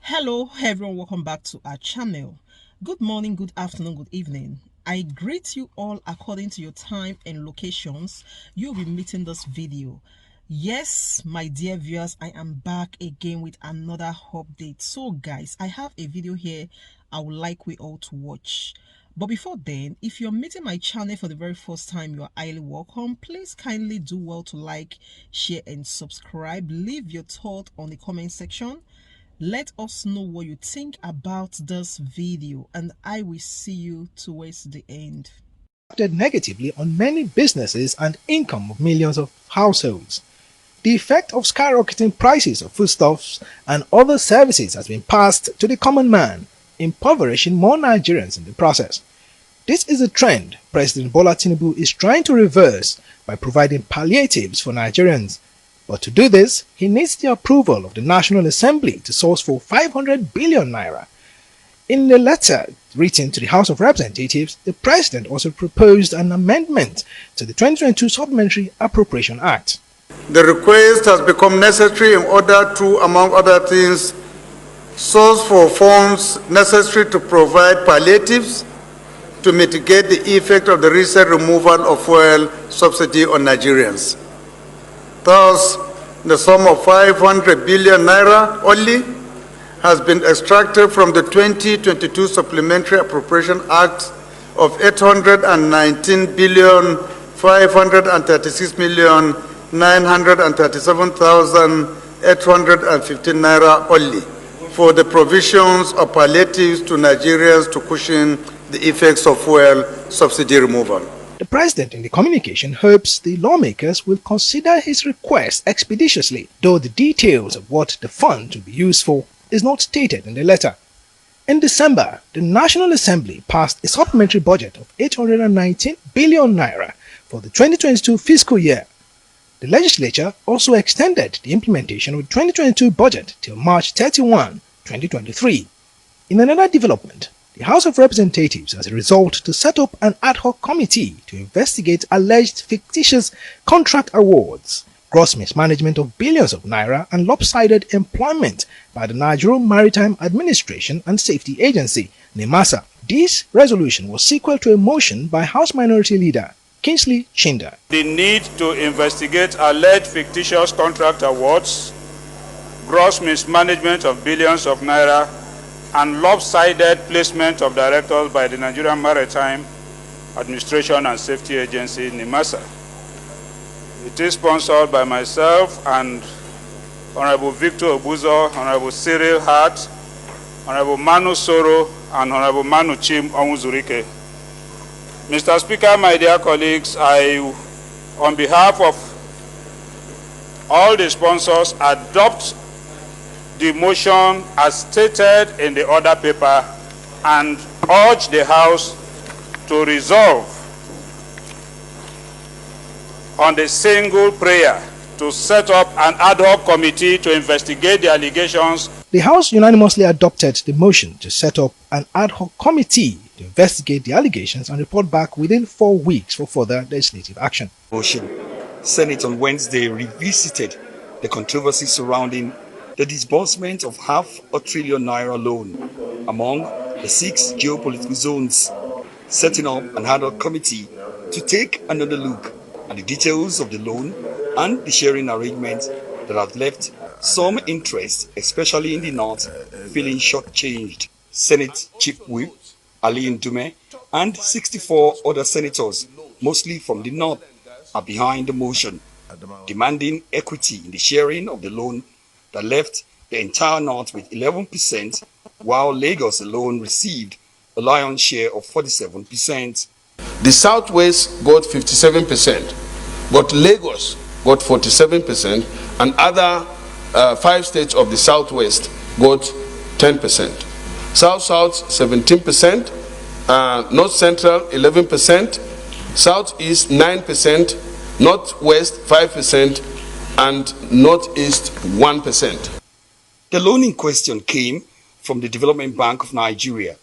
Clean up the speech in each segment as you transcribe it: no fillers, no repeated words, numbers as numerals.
Hello everyone, welcome back to our channel. Good morning, good afternoon, good evening. I greet you all according to your time and locations you'll be meeting this video. Yes, my dear viewers, I am back again with another update. So guys, I have a video here I would like we all to watch. But before then, if you're meeting my channel for the very first time, you're highly welcome. Please kindly do well to like, share and subscribe. Leave your thought on the comment section. Let us know what you think about this video, and I will see you towards the end. Negatively on many businesses and income of millions of households. The effect of skyrocketing prices of foodstuffs and other services has been passed to the common man, impoverishing more Nigerians in the process. This is a trend President Bola Tinubu is trying to reverse by providing palliatives for Nigerians. But to do this, he needs the approval of the National Assembly to source for 500 billion naira. In a letter written to the House of Representatives, the President also proposed an amendment to the 2022 Supplementary Appropriation Act. The request has become necessary in order to, among other things, source for funds necessary to provide palliatives to mitigate the effect of the recent removal of fuel subsidy on Nigerians. Thus, the sum of 500 billion naira only has been extracted from the 2022 Supplementary Appropriation Act of 819 billion 536 million 937,815 naira only for the provisions of palliatives to Nigerians to cushion the effects of fuel subsidy removal. The President in the communication hopes the lawmakers will consider his request expeditiously, though the details of what the fund will be used for is not stated in the letter. In December, the National Assembly passed a supplementary budget of 819 billion naira for the 2022 fiscal year. The legislature also extended the implementation of the 2022 budget till March 31, 2023. In another development, the House of Representatives has resolved to set up an ad hoc committee to investigate alleged fictitious contract awards, gross mismanagement of billions of naira and lopsided employment by the Nigerian Maritime Administration and Safety Agency, NIMASA. This resolution was sequel to a motion by House Minority Leader Kingsley Chinda. The need to investigate alleged fictitious contract awards, gross mismanagement of billions of naira, and lopsided placement of directors by the Nigerian Maritime Administration and Safety Agency, NIMASA. It is sponsored by myself and Honorable Victor Abuja, Honorable Cyril Hart, Honorable Manu Soro, and Honorable Manu Chim Onwuzurike. Mr. Speaker, my dear colleagues, I, on behalf of all the sponsors, adopt the motion as stated in the order paper and urge the House to resolve on the single prayer to set up an ad hoc committee to investigate the allegations. The House unanimously adopted the motion to set up an ad hoc committee to investigate the allegations and report back within 4 weeks for further legislative action. Motion. Senate on Wednesday revisited the controversy surrounding the disbursement of $500 billion naira loan among the 6 geopolitical zones, setting up an ad hoc committee to take another look at the details of the loan and the sharing arrangements that have left some interest, especially in the north, feeling shortchanged. Senate Chief Whip Ali Ndume and 64 other senators, mostly from the north, are behind the motion, demanding equity in the sharing of the loan that left the entire north with 11%, while Lagos alone received a lion's share of 47%. The Southwest got 57%, but Lagos got 47%, and other 5 states of the Southwest got 10%. South-South 17%, North Central 11%, Southeast 9%, Northwest 5%, and Northeast 1%. The loan in question came from the Development Bank of Nigeria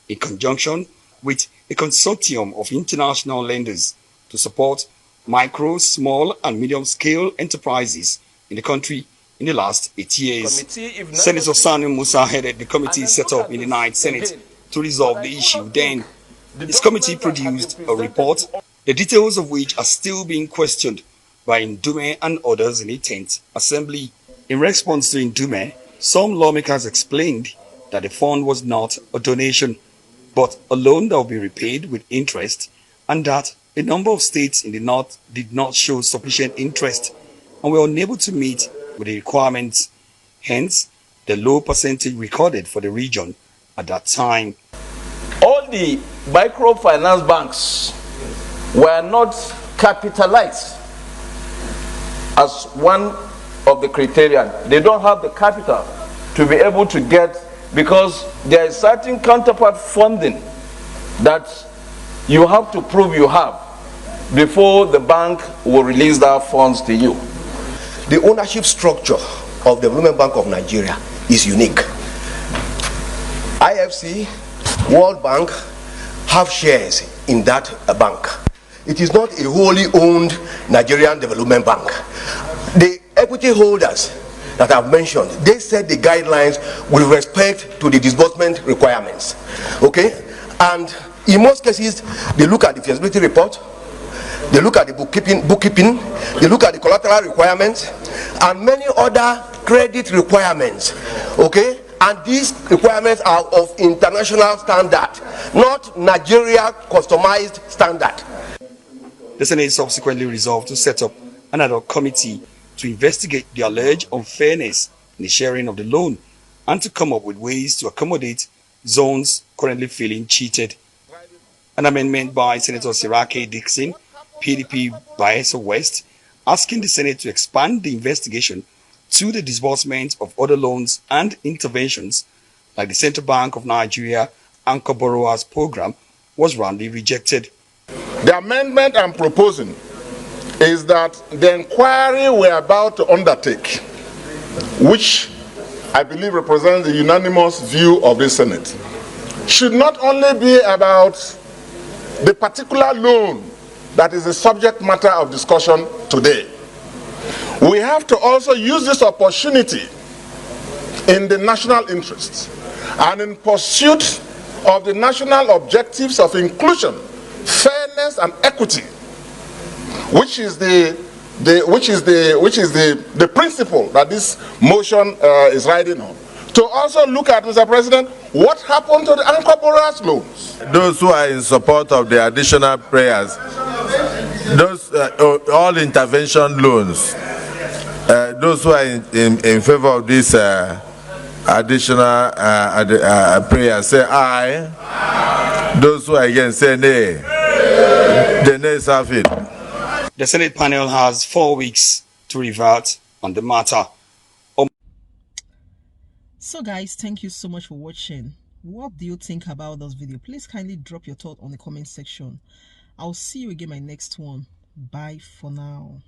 in conjunction with a consortium of international lenders to support micro, small and medium-scale enterprises in the country in the last 8 years. Senator Sani Musa headed the committee set up in the Ninth Senate to resolve the issue. Then, his committee produced a report, the details of which are still being questioned by Ndume and others in the 10th Assembly. In response to Ndume, some lawmakers explained that the fund was not a donation, but a loan that will be repaid with interest, and that a number of states in the north did not show sufficient interest and were unable to meet with the requirements, hence the low percentage recorded for the region at that time. All the microfinance banks were not capitalized as one of the criteria. They don't have the capital to be able to get, because there is certain counterpart funding that you have to prove you have before the bank will release that funds to you. The ownership structure of the Development Bank of Nigeria is unique. IFC, World Bank have shares in that bank. It is not a wholly owned Nigerian Development Bank. The equity holders that I've mentioned, they set the guidelines with respect to the disbursement requirements. Okay? And in most cases, they look at the feasibility report, they look at the bookkeeping, they look at the collateral requirements, and many other credit requirements. Okay? And these requirements are of international standard, not Nigeria customized standard. The Senate subsequently resolved to set up another committee to investigate the alleged unfairness in the sharing of the loan and to come up with ways to accommodate zones currently feeling cheated. An amendment by Senator Sirake Dixon, PDP Bayelsa West, asking the Senate to expand the investigation to the disbursement of other loans and interventions like the Central Bank of Nigeria Anchor Borrowers Program, was roundly rejected. The amendment I'm proposing is that the inquiry we're about to undertake, which I believe represents the unanimous view of the Senate, should not only be about the particular loan that is the subject matter of discussion today. We have to also use this opportunity in the national interest and in pursuit of the national objectives of inclusion, fairness, and equity, which is the principle that this motion is riding on. To also look at, Mr. President, what happened to the anchor borrowers loans. Those who are in support of the additional prayers, those all intervention loans, those who are in favor of this additional prayers, say aye. Those who are against, say nay. The nays have it. The Senate panel has 4 weeks to revert on the matter. So guys, thank you so much for watching. What do you think about this video? Please kindly drop your thought on the comment section. I'll see you again in my next one. Bye for now.